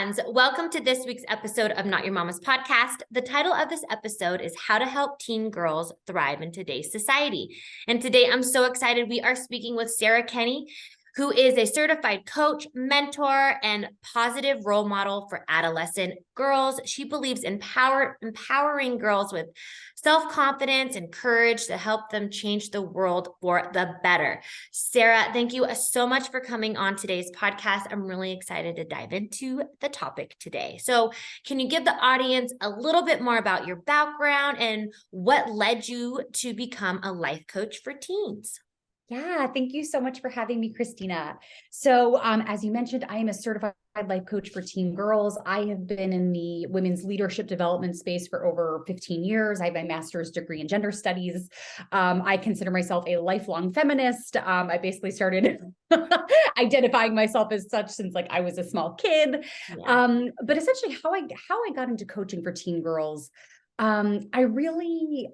friends. Welcome to this week's episode of Not Your Mama's Podcast. The title of this episode is How to Help Teen Girls Thrive in Today's Society. And today I'm so excited. We are speaking with Sarah Kenny, who is a certified coach, mentor, and positive role model for adolescent girls. She believes empowering girls with self-confidence and courage to help them change the world for the better. Sarah, thank you so much for coming on today's podcast. I'm really excited to dive into the topic today. So can you give the audience a little bit more about your background and what led you to become a life coach for teens? Yeah, thank you so much for having me, Cristina. So as you mentioned, I am a certified life coach for teen girls. I have been in the women's leadership development space for over 15 years. I have my master's degree in gender studies. I consider myself a lifelong feminist. I basically started identifying myself as such since I was a small kid. Yeah. But essentially how I got into coaching for teen girls. I really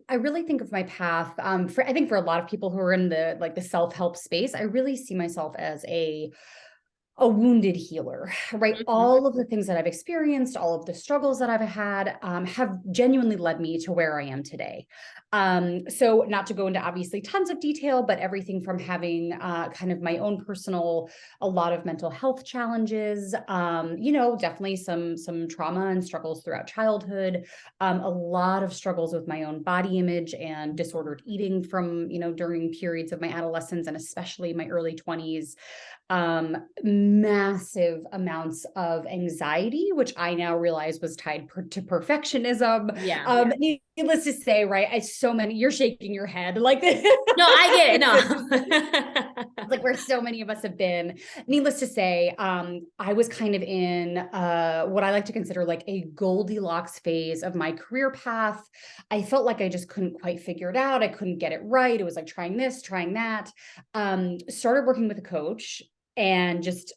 think of my path. I think for a lot of people who are in the self-help space, I really see myself as a wounded healer, right? Mhm. All of the things that I've experienced, all of the struggles that I've had, have genuinely led me to where I am today. So not to go into obviously tons of detail, but everything from having kind of my own personal, a lot of mental health challenges, definitely some trauma and struggles throughout childhood, a lot of struggles with my own body image and disordered eating from, during periods of my adolescence and especially my early 20s. Massive amounts of anxiety, which I now realize was tied to perfectionism. Yeah. Needless to say, right? You're shaking your head like this. No, I get it. No. Like where so many of us have been. Needless to say, I was kind of in what I like to consider like a Goldilocks phase of my career path. I felt like I just couldn't quite figure it out. I couldn't get it right. It was like trying this, trying that. Started working with a coach and just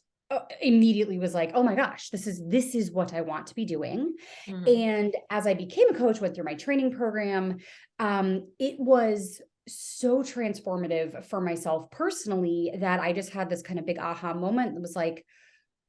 immediately was like, oh my gosh, this is what I want to be doing. Mhm. And as I became a coach, went through my training program, it was so transformative for myself personally that I just had this kind of big aha moment that was like,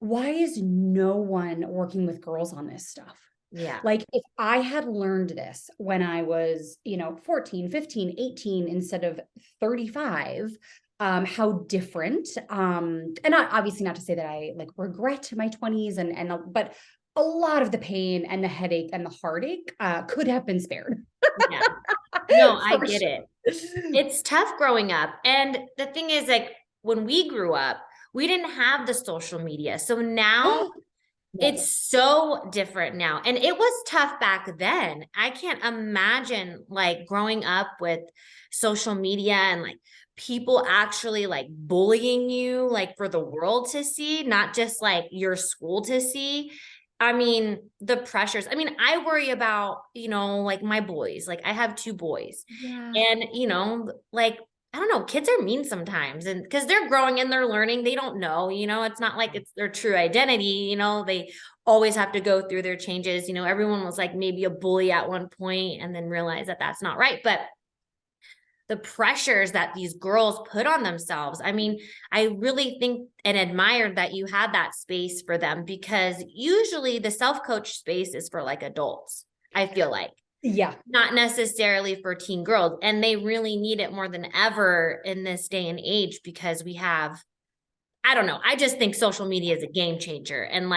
why is no one working with girls on this stuff? Yeah. Like if I had learned this when I was, 14, 15, 18 instead of 35, how different, and obviously not to say that I regret my 20s but a lot of the pain and the headache and the heartache could have been spared. Yeah. No, I For get it. sure. It's tough growing up. And the thing is, when we grew up, we didn't have the social media. So now No. it's so different now. And it was tough back then. I can't imagine growing up with social media and people actually bullying you for the world to see, not just your school to see. I mean, the pressures. I mean, I worry about, my boys. I have two boys. Yeah. And, I don't know, kids are mean sometimes, and because they're growing and they're learning, they don't know, it's not like it's their true identity, they always have to go through their changes. Everyone was maybe a bully at one point and then realize that that's not right. But the pressures that these girls put on themselves, I mean, I really think and admire that you had that space for them, because usually the self-coach space is for adults, I feel like. Yeah. Not necessarily for teen girls. And they really need it more than ever in this day and age, because we have, I don't know, I just think social media is a game changer. And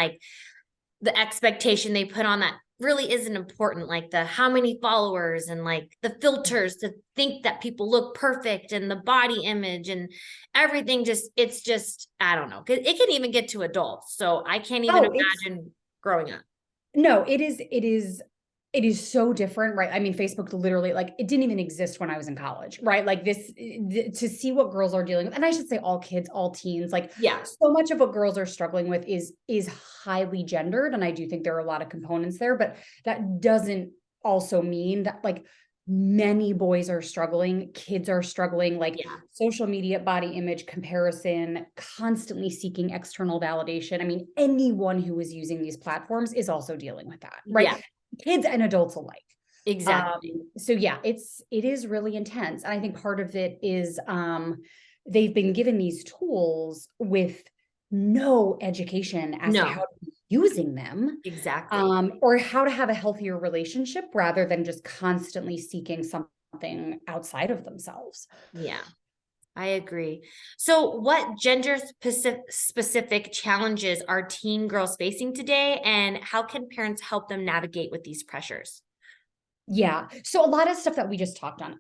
the expectation they put on that really isn't important. The how many followers and the filters to think that people look perfect and the body image and everything, it's just, I don't know. It can even get to adults. So I can't even imagine growing up. No, it is so different, right? I mean, Facebook literally, it didn't even exist when I was in college, right? To see what girls are dealing with, and I should say all kids, all teens, Yeah. so much of what girls are struggling with is highly gendered. And I do think there are a lot of components there, but that doesn't also mean that many boys are struggling, kids are struggling, Yeah. social media, body image comparison, constantly seeking external validation. I mean, anyone who is using these platforms is also dealing with that, right? Yeah. Kids and adults alike. Exactly. So yeah, it is really intense. And I think part of it is they've been given these tools with no education as to No. how to be using them, Exactly. or how to have a healthier relationship rather than just constantly seeking something outside of themselves. Yeah, I agree. So what gender specific challenges are teen girls facing today, and how can parents help them navigate with these pressures? Yeah. So a lot of stuff that we just talked on,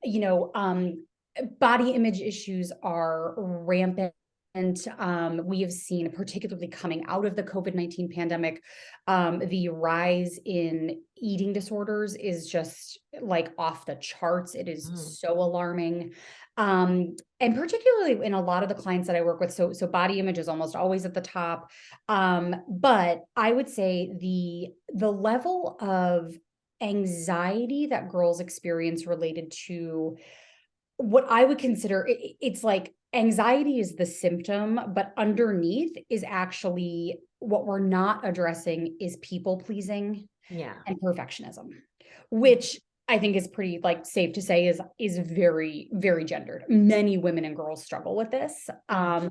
body image issues are rampant. And we have seen, particularly coming out of the COVID-19 pandemic, the rise in eating disorders is just like off the charts. It is Mm, so alarming. And particularly in a lot of the clients that I work with, so body image is almost always at the top. But I would say the level of anxiety that girls experience related to what I would consider it's like anxiety is the symptom, but underneath is actually what we're not addressing is people pleasing yeah. and perfectionism, which I think is pretty like safe to say is very, very gendered. Many women and girls struggle with this. Mm,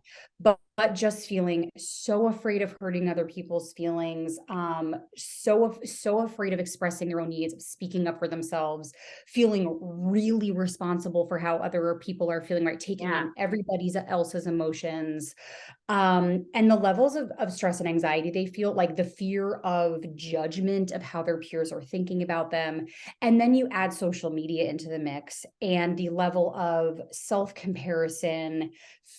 But just feeling so afraid of hurting other people's feelings, so afraid of expressing their own needs, of speaking up for themselves, feeling really responsible for how other people are feeling, right? Taking yeah. on everybody's else's emotions, and the levels of stress and anxiety they feel, like the fear of judgment of how their peers are thinking about them. And then you add social media into the mix and the level of self-comparison,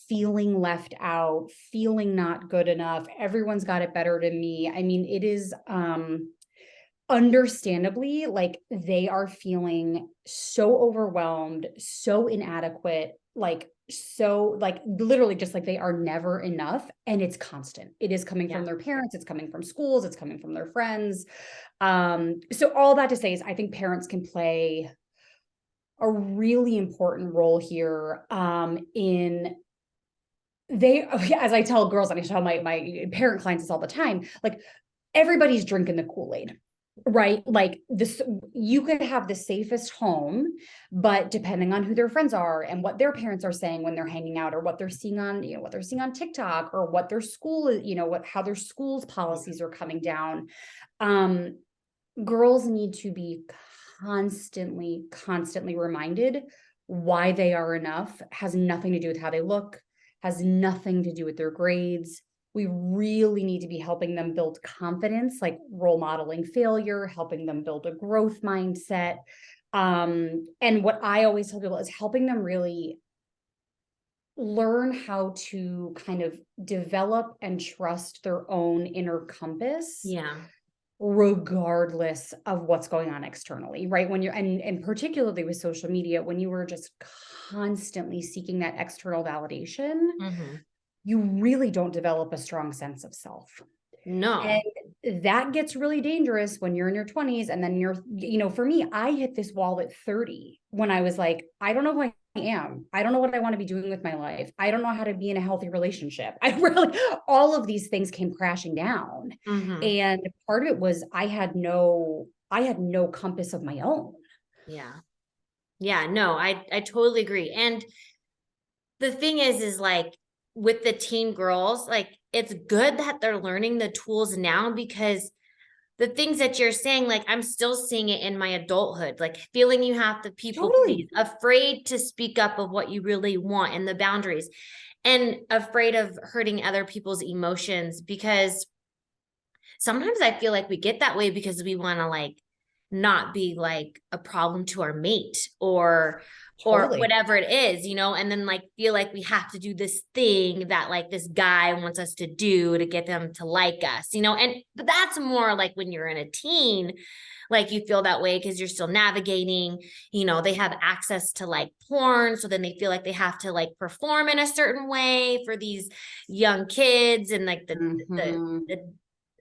feeling left out, feeling not good enough. Everyone's got it better than me. I mean, it is understandably, like they are feeling so overwhelmed, so inadequate, like so like literally just like they are never enough, and it's constant. It is coming from Yeah. their parents, it's coming from schools, it's coming from their friends. So all that to say is I think parents can play a really important role here, in they as I tell girls, and I tell my parent clients this all the time, like everybody's drinking the Kool-Aid, right? Like this, you could have the safest home, but depending on who their friends are and what their parents are saying when they're hanging out, or what they're seeing on, what they're seeing on TikTok, or what their school is, how their school's policies are coming down. Um, Girls need to be constantly reminded why they are enough. Has nothing to do with how they look, has nothing to do with their grades. We really need to be helping them build confidence, like role modeling failure, helping them build a growth mindset. And what I always tell people is helping them really learn how to kind of develop and trust their own inner compass, Yeah. regardless of what's going on externally, right? When you're, and particularly with social media, when you were just constantly seeking that external validation, Hmm. you really don't develop a strong sense of self. No. And that gets really dangerous when you're in your 20s. And then for me, I hit this wall at 30 when I was like, I don't know who I am. I don't know what I want to be doing with my life. I don't know how to be in a healthy relationship. I really, all of these things came crashing down. Hmm. And part of it was I had no compass of my own. Yeah. Yeah. No, I totally agree. And the thing is like with the teen girls, like it's good that they're learning the tools now, because the things that you're saying, like I'm still seeing it in my adulthood, like feeling you have to people please, Totally. afraid to speak up of what you really want and the boundaries, and afraid of hurting other people's emotions, because sometimes I feel like we get that way because we want to like not be like a problem to our mate, or Totally. whatever it is, and then like feel like we have to do this thing that like this guy wants us to do to get them to like us, and but that's more like when you're in a teen, like you feel that way because you're still navigating, they have access to like porn, so then they feel like they have to like perform in a certain way for these young kids, and like Mhm. the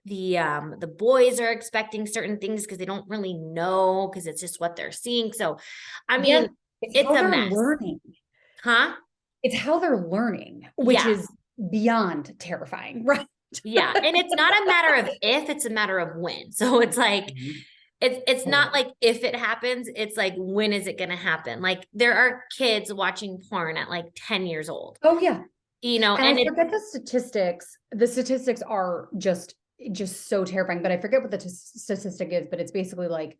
the boys are expecting certain things because they don't really know, because it's just what they're seeing. So I Yeah. mean, It's it's how a they're mess. learning. Huh? It's how they're learning, which Yeah. is beyond terrifying, right? Yeah. And it's not a matter of if, it's a matter of when. So it's like Mhm. it's not Totally. like if it happens, it's like when is it going to happen? Like there are kids watching porn at like 10 years old, Oh, yeah. And I and it forget the statistics. The statistics are just just so terrifying. But I forget what the statistic is, but it's basically like,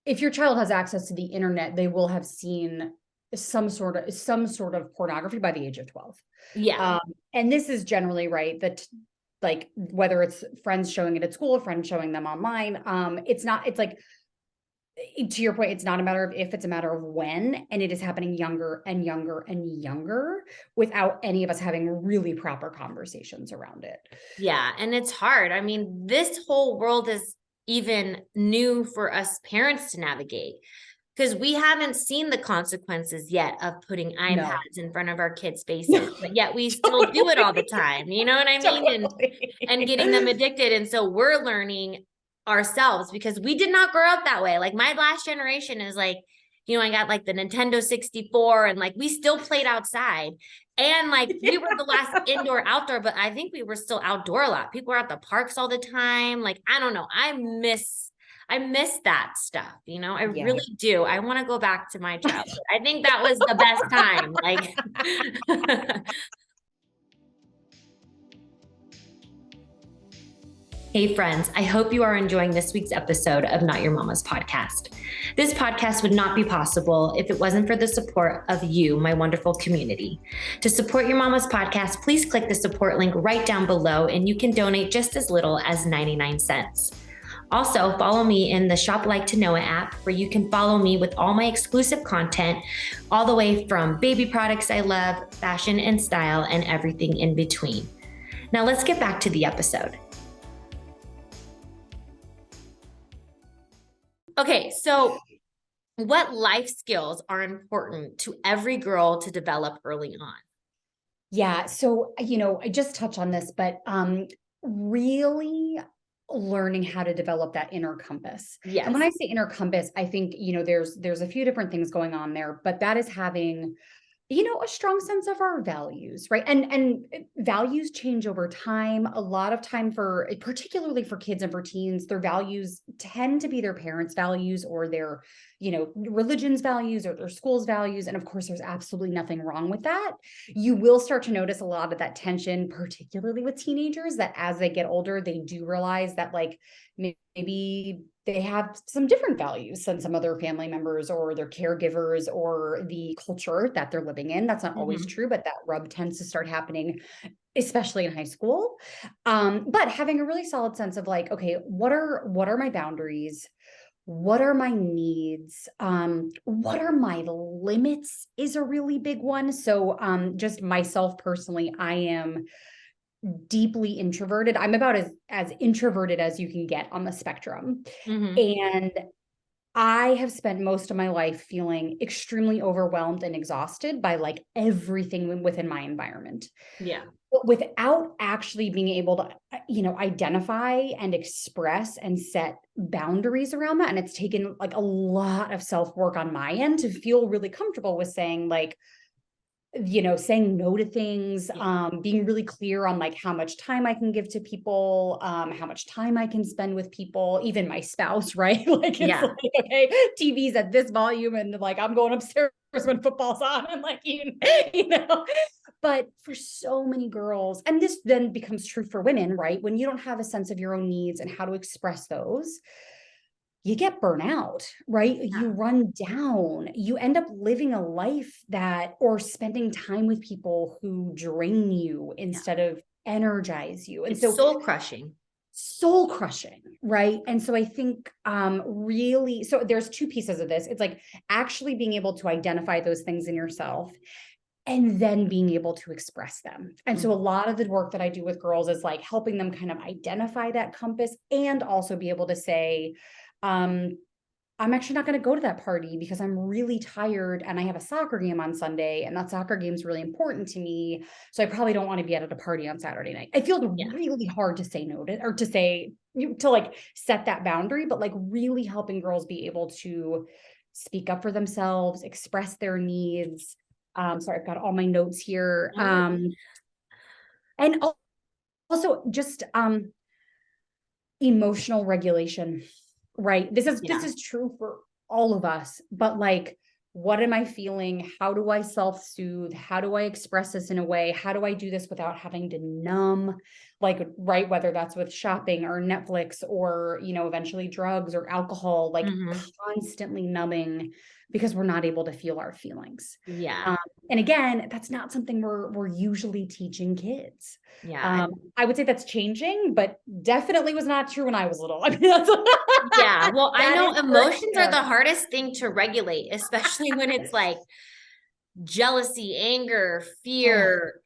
if your child has access to the internet, they will have seen some sort of pornography by the age of 12. Yeah. And this is generally right, that like, whether it's friends showing it at school, friends showing them online, it's like, to your point, it's not a matter of if, it's a matter of when, and it is happening younger and younger and younger without any of us having really proper conversations around it. Yeah. And it's hard. I mean, this whole world is even new for us parents to navigate, because we haven't seen the consequences yet of putting iPads in front of our kids' faces, but yet we still do it all the time. You know what I mean? And getting them addicted. And so we're learning ourselves, because we did not grow up that way. Like my last generation is like, I got like the Nintendo 64, and like we still played outside. And like we were the last indoor outdoor, but I think we were still outdoor a lot. People were at the parks all the time. Like, I don't know. I miss that stuff. I really do. I want to go back to my childhood. I think that was the best time. Like, hey friends, I hope you are enjoying this week's episode of Not Your Mama's Podcast. This podcast would not be possible if it wasn't for the support of you, my wonderful community. To support Your Mama's Podcast, please click the support link right down below, and you can donate just as little as 99 cents. Also, follow me in the Shop Like to Know It app, where you can follow me with all my exclusive content, all the way from baby products I love, fashion and style, and everything in between. Now let's get back to the episode. Okay, so what life skills are important to every girl to develop early on? Yeah, so, I just touched on this, but really learning how to develop that inner compass. Yes. And when I say inner compass, I think, there's a few different things going on there, but that is having a strong sense of our values, right? And values change over time. A lot of time, particularly for kids and for teens, their values tend to be their parents' values, or their, religion's values, or their school's values. And of course, there's absolutely nothing wrong with that. You will start to notice a lot of that tension, particularly with teenagers, that as they get older, they do realize that, like, maybe they have some different values than some other family members or their caregivers or the culture that they're living in. That's not always true, but that rub tends to start happening, especially in high school. But having a really solid sense of like, okay, what are my boundaries? What are my needs? What are my limits is a really big one. So just myself personally, I am deeply introverted. I'm about as introverted as you can get on the spectrum. And I have spent most of my life feeling extremely overwhelmed and exhausted by like everything within my environment. Yeah. But without actually being able to, identify and express and set boundaries around that. And it's taken like a lot of self-work on my end to feel really comfortable with saying like, saying no to things, being really clear on like how much time I can give to people, how much time I can spend with people, even my spouse, right? Like, it's like, okay, TV's at this volume and like, I'm going upstairs when football's on, and like, but for so many girls, and this then becomes true for women, right? When you don't have a sense of your own needs and how to express those, you get burnout, right? Yeah. You run down, you end up living a life or spending time with people who drain you instead of energize you. And it's so soul crushing, right? And so I think really, so there's two pieces of this. It's like actually being able to identify those things in yourself and then being able to express them. And so a lot of the work that I do with girls is like helping them kind of identify that compass and also be able to say, I'm actually not going to go to that party because I'm really tired and I have a soccer game on Sunday, and that soccer game is really important to me. So I probably don't want to be at a party on Saturday night. I feel really hard to say no to, or to like set that boundary, but like really helping girls be able to speak up for themselves, express their needs. Sorry, I've got all my notes here. And also just emotional regulation. Right. This is true for all of us, but like what am I feeling? How do I self-soothe? How do I express this in a way? How do I do this without having to numb? Like, right, whether that's with shopping or Netflix or, eventually drugs or alcohol, like Mhm. constantly numbing because we're not able to feel our feelings. Yeah. Um, and again, that's not something we're usually teaching kids. Yeah. I would say that's changing, but definitely was not true when I was little. I mean, that's Yeah. Well, I that know is for emotions are sure. the hardest thing to regulate, especially when it's like jealousy, anger, Oh, fear,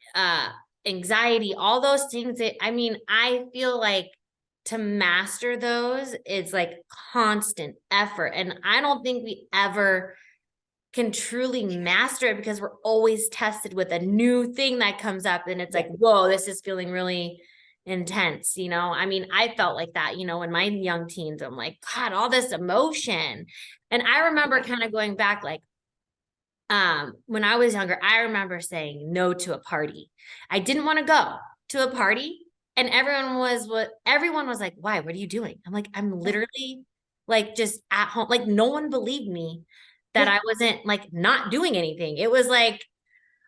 anxiety, all those things that, I mean, I feel like to master those is like constant effort. And I don't think we ever can truly master it because we're always tested with a new thing that comes up and it's yeah. like, whoa, this is feeling really intense. I mean, I felt like that, in my young teens. I'm like, God, all this emotion. And I remember kind of going back, like, when I was younger, I remember saying no to a party. I didn't want to go to a party, and everyone was like, why? What are you doing? I'm like, I'm Yeah. literally like just at home. Like, no one believed me that Yeah. I wasn't like not doing anything. It was like,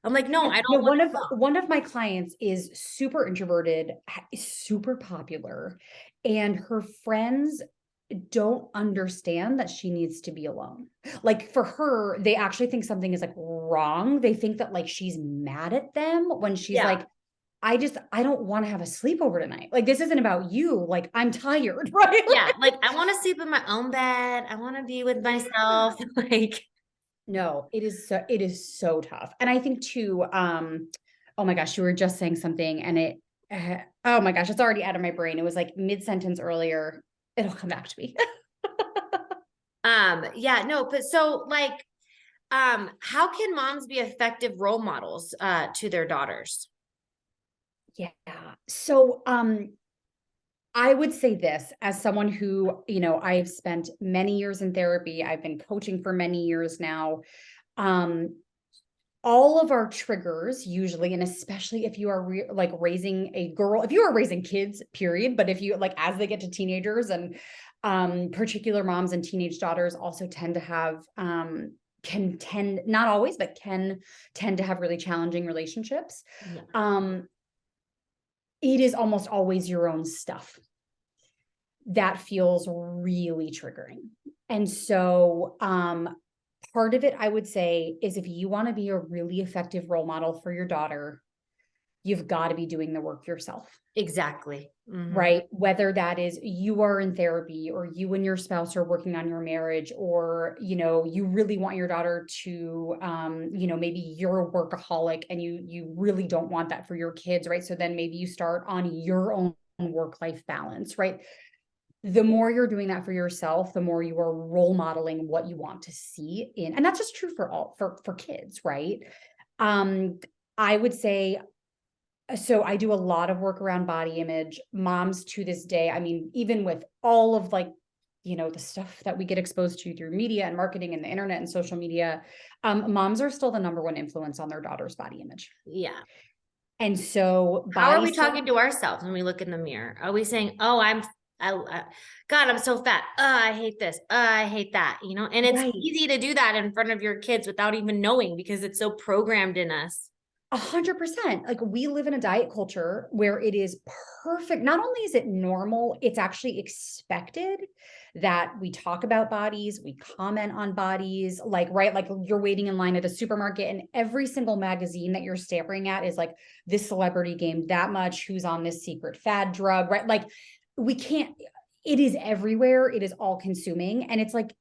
I'm like, no, Yeah. I No, don't want one to of go. one of my clients is super introverted, super popular, and her friends don't understand that she needs to be alone. Like for her, they actually think something is like wrong. They think that like she's mad at them when she's Yeah. like, I don't want to have a sleepover tonight. Like this isn't about you. Like I'm tired, right? Yeah. Like, I want to sleep in my own bed. I want to be with myself. Like, No, it is so tough. And I think too, oh my gosh, you were just saying something and oh my gosh, it's already out of my brain. It was like mid-sentence earlier. It'll come back to me. yeah, no, but so like, how can moms be effective role models to their daughters? Yeah. So, I would say this as someone who, I've spent many years in therapy. I've been coaching for many years now. Um, all of our triggers usually, and especially if you are like raising a girl, if you are raising kids, period, but if you like as they get to teenagers and particular moms and teenage daughters also tend to have can tend not always but can tend to have really challenging relationships. Yeah. Um it is almost always your own stuff that feels really triggering. And so part of it I would say is if you want to be a really effective role model for your daughter, you've got to be doing the work yourself. Exactly. Hmm. Right? Whether that is you are in therapy or you and your spouse are working on your marriage, or, you really want your daughter to, maybe you're a workaholic and you really don't want that for your kids, right? So then maybe you start on your own work-life balance, right? The more you're doing that for yourself, the more you are role modeling what you want to see in, and that's just true for all for kids, right? Um, I would say so I do a lot of work around body image. Moms to this day, I mean, even with all of like, the stuff that we get exposed to through media and marketing and the internet and social media, moms are still the number one influence on their daughter's body image. Yeah. And so How are body we self, talking to ourselves when we look in the mirror? Are we saying, "Oh, God, I'm so fat. I hate this. I hate that." And it's right. easy to do that in front of your kids without even knowing because it's so programmed in us. 100%. Like we live in a diet culture where it is perfect. Not only is it normal, it's actually expected that we talk about bodies, we comment on bodies, like, right? Like you're waiting in line at a supermarket and every single magazine that you're staring at is like this celebrity gained that much, who's on this secret fad drug, right? Like we can't, it is everywhere. It is all consuming. And it's like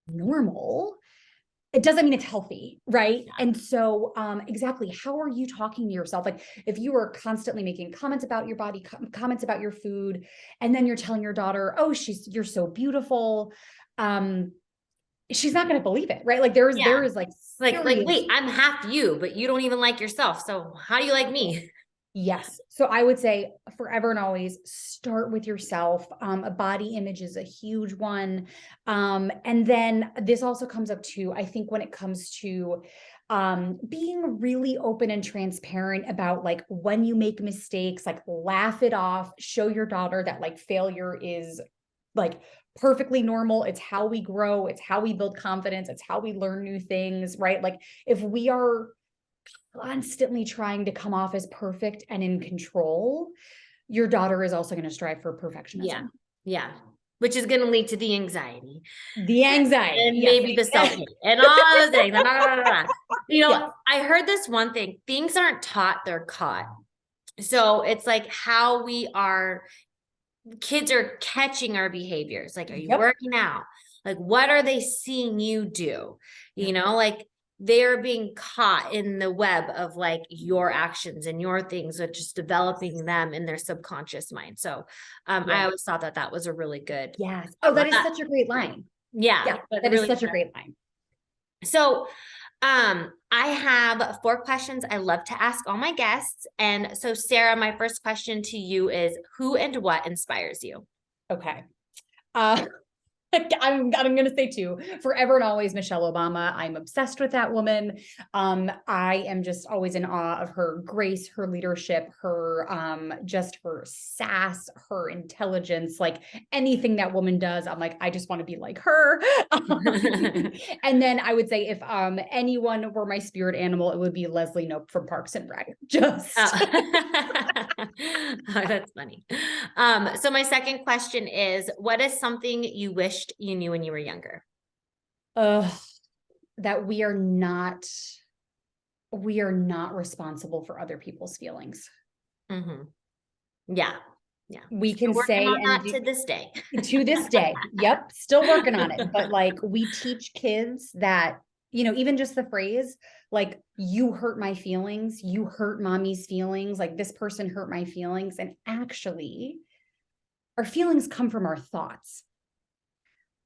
normal. It doesn't mean it's healthy, right? Yeah. And so exactly, how are you talking to yourself? Like if you are constantly making comments about your body, comments about your food, and then you're telling your daughter, oh, you're so beautiful, um she's not going to believe it, right? Like there Yeah. is like Like, serious. wait, I'm half you, but you don't even like yourself. So how do you like me? Yes. So I would say forever and always start with yourself. A body image is a huge one. And then this also comes up to, I think when it comes to being really open and transparent about like when you make mistakes, like laugh it off, show your daughter that like failure is like perfectly normal. It's how we grow. It's how we build confidence. It's how we learn new things, right? Like if we are constantly trying to come off as perfect and in control, your daughter is also going to strive for perfectionism. Yeah. Yeah. Which is going to lead to the anxiety. The anxiety. And yes. maybe the self-hate and all those things. You know, Yes. I heard this one thing, things aren't taught, they're caught. So it's like how kids are catching our behaviors. Like, are you Yep. working out? Like, what are they seeing you do? You Yep. know, like they're being caught in the web of like your actions and your things, which is developing them in their subconscious mind. So I always thought that that was a really good. Yes. Oh, that is such a great line. Yeah. Yeah, that is such a great line. So I have 4 questions I love to ask all my guests. And so Sarah, my first question to you is, who and what inspires you? Okay. I'm going to say 2, forever and always Michelle Obama. I'm obsessed with that woman. I am just always in awe of her grace, her leadership, her just her sass, her intelligence, like anything that woman does. I'm like, I just want to be like her. And then I would say if anyone were my spirit animal, it would be Leslie Knope from Parks and Rec. Just Oh, that's funny. So my second question is, what is something you wished you knew when you were younger? That we are not responsible for other people's feelings. Mm-hmm. Yeah. Yeah. We can Still say on and that to this day. to this day. Yep. Still working on it. But like we teach kids that, you know, even just the phrase, like, you hurt my feelings, you hurt mommy's feelings, like this person hurt my feelings. And actually, our feelings come from our thoughts.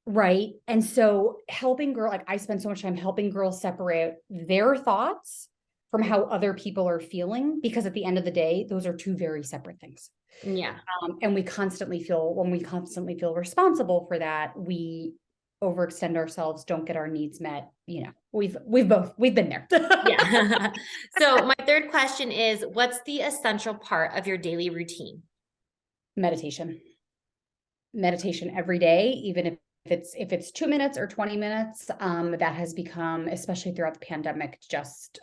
Right. And so like I spend so much time helping girls separate their thoughts from how other people are feeling, because at the end of the day, those are 2 very separate things. Yeah. And when we constantly feel responsible for that, we overextend ourselves, don't get our needs met. You know, we've been there. Yeah. So my third question is, what's the essential part of your daily routine? Meditation every day, even if it's 2 minutes or 20 minutes, that has become, especially throughout the pandemic, just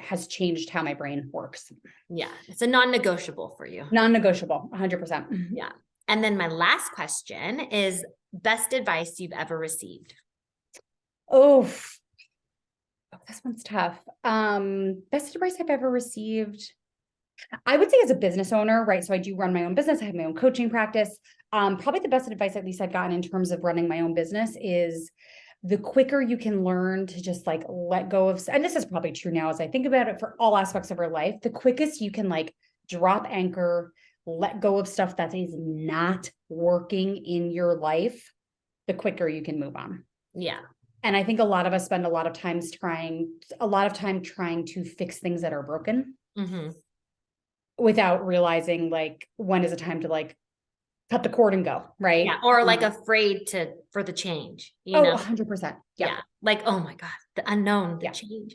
has changed how my brain works. Yeah. It's a non-negotiable for you. Non-negotiable, 100%. Yeah. And then my last question is, best advice you've ever received? Oh, this one's tough. Best advice I've ever received, I would say as a business owner, right? So I do run my own business. I have my own coaching practice. Probably the best advice, at least I've gotten in terms of running my own business, is the quicker you can learn to just like let go of, and this is probably true now as I think about it for all aspects of our life, the quickest you can like drop anchor, let go of stuff that is not working in your life, the quicker you can move on. Yeah. And I think a lot of us spend a lot of time trying to fix things that are broken. Mm-hmm. Without realizing like when is a time to like cut the cord and go, right? Yeah. Or like afraid for the change, you know? 100%. Yeah. Like, oh my God, the unknown, the change.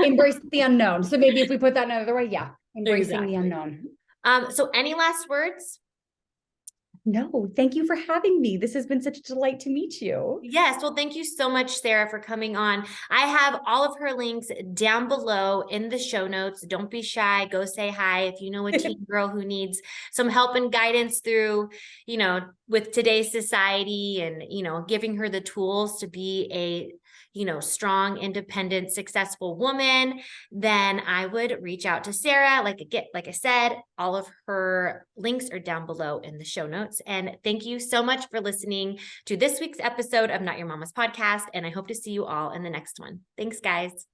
Embrace the unknown. So maybe if we put that another way, embracing the unknown. So any last words? No, thank you for having me. This has been such a delight to meet you. Yes. Well, thank you so much, Sarah, for coming on. I have all of her links down below in the show notes. Don't be shy. Go say hi. If you know a teen girl who needs some help and guidance through, you know, with today's society and, you know, giving her the tools to be a, you know, strong, independent, successful woman, then I would reach out to Sarah. Like I said, all of her links are down below in the show notes. And thank you so much for listening to this week's episode of Not Your Mama's Podcast. And I hope to see you all in the next one. Thanks, guys.